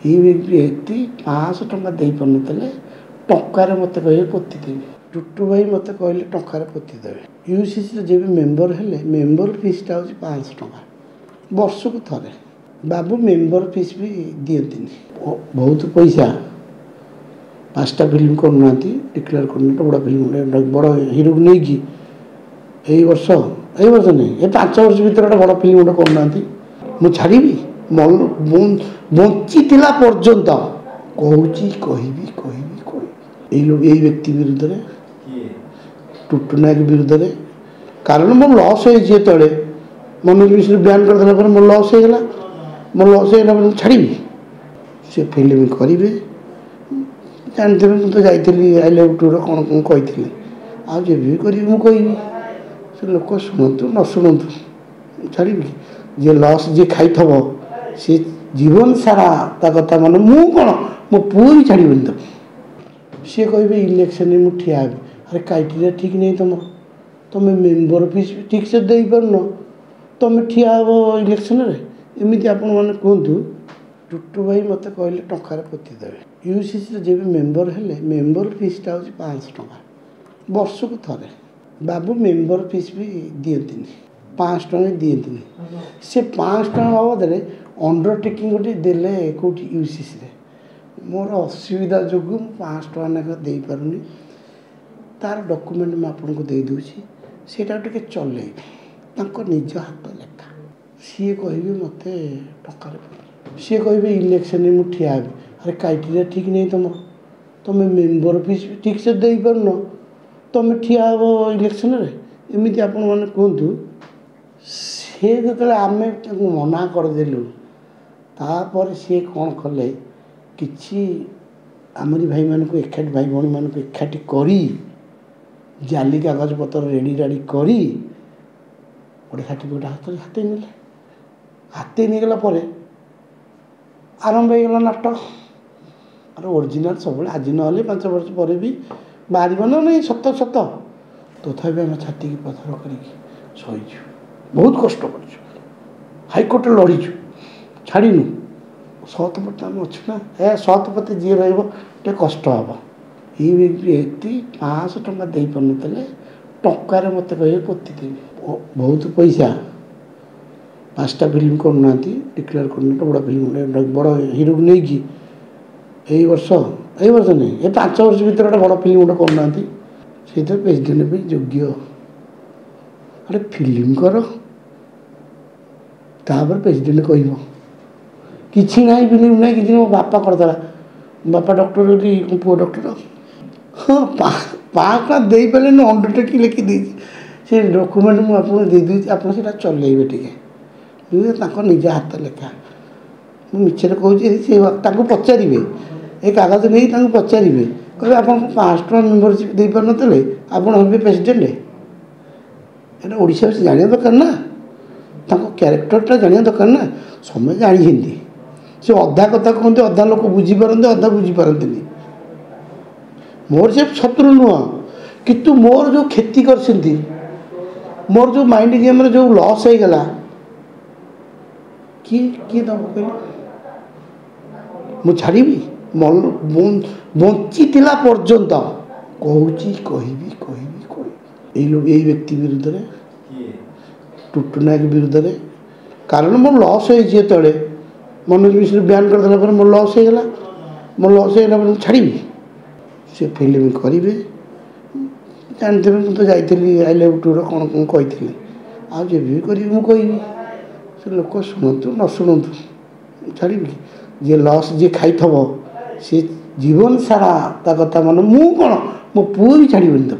ये व्यक्ति 500 टंका दे पारे टंकार मत कहे पोतीदेवी टुटू भाई मत कहले टंकार पोतीदेवे यूसीसी जब मेम्बर हेले मेम्बर फीसटा हूँ 500 टंका वर्ष को थे बाबू मेम्बर फीस भी दिखती बहुत पैसा 5टा फिल्म करना डिक्लेयर करना बड़ा फिल्म बड़ हिरो को नहीं कि वर्ष नहीं ये 5 वर्ष भर बड़ फिल्म गोटे करना मुझे छाड़ी बंची पर्यंत कही व्यक्ति विरुद्ध टुटू नायक विरुद्ध कारण मोर लॉस होते मनोज मिश्र बैन करदेला मोर लॉस होगा मोर लॉस होगा छाड़ी से फिल्म करेंगे जानते मुझे तो जाइली आई लव टूर कौन कौन कही आज भी करी मुझे से लोक शुणु न शुणु छाड़ी जी लॉस जी खाई सी जीवन सारा ता कथा मान मु कौन मो पुओ भी छाड़बनी तो सी कहे इलेक्शन में मुझे ठिया अरे क्राइटेरिया ठीक नहीं तुम मेम्बर फीस भी ठीक से दे पारन तुम ठिया हे इलेक्शन एमती आपण मैंने कहतु टुटू भाई मत कहले टंकार पोतीदेवे यूसीसी जब मेम्बर हेले मेम्बर फीसटा हूँ 500 टंका वर्ष को थे बाबू मेम्बर फीस भी दिखती 500 टंका दिखती से 500 टंका बाबद अंडरटेकिंग गोटे देले कौटी यूसीसी मोर असुविधा जो 500 टंका नाक दे पारुनी तार डॉक्यूमेंट मैं आपको दे दूची सेटा टिके चलेबे निज हाथ लेखा सी कहे मत टंकार सी कहे इलेक्शन में मुझे ठिया अरे क्राइटेरिया ठीक नहीं तुम मेम्बर फीस भी ठीक से दे पारन तुम ठिया हे इलेक्शन एमती आपण मैंने कहतु सी जो आम मना करदेलु तापर सी कौन कले कि आमरी भाई मानक एकाठी भाई भाई मानक एकाठी करी जाली कागज पत्र रेडी राडी करी गोटे सर्टिफिकेट हाथ ने हाथ नहीं गला आरंभ हो गला नाटक अरे ओरिजिनाल सब आज ना 5 वर्ष पर भी बाहर ना नहीं सत सत तथापि आम छाती की पथर कर सहीचु बहुत कष्ट कर हाइकोर्ट लड़ीचु छाड़ीनु सतपति आम अच्छे ना ए सतपति जी रे कष्ट हम ये व्यक्ति 500 टंका दे पारे टंकार मत कहे पोतीदेवी बहुत पैसा 5टा फिल्म करना डिक्लेयर करना बड़ा फिल्म बड़ हिरो को नहीं कि वर्ष नहीं ये 5 वर्ष भर बड़ फिल्म गोटे करना से प्रेसिडेंट भी योग्य अरे फिल्म कर तापर प्रेसिडेंट कह कि ना फिल्म ना कि मो बापा करदेला बापा डॉक्टर पुओ डॉक्टर हाँ 5 टका दे पारे अंडरटेकिंग लिखिदी से डॉक्यूमेंट मुझे दे दूँ आप चलेबे टे निज हाथ लेखा मुझे मिछे कहूँ पचारे ये कागज नहीं पचारे कहे आप 500 टका मेम्बरशिप दे पार नी आप प्रेसिडेंट यहाँ ओडिशा से जाना दरकार ना क्यारेक्टरटा जाना दरकार ना समय जानी से अधा कथा कहते अधा लोक बुझीपारते अधा बुझीपारती मोर से शत्रु नुह किंतु मोर जो क्षति कर मोर जो माइंड गेम रे जो लॉस हो गला किए दम कहले मुझे छाड़ी बंची पर्यंत कही व्यक्ति विरुद्ध टुटू नायक विरुद्ध कारण मोर लॉस होते मनोज मिश्र बैन करदेला मोर लॉस होगा मोर लॉस होगा छाड़ी से फिल्म करेंगे जानते मुझे तो जाइली आई लव टूर कौन कौन कही आज भी करी मुझे से लोक शुणु न शुणु छाड़ी जी लॉस जी खाई सी जीवन सारा ता कथा मान मु कौन मो पुओ भी छाड़बनी तो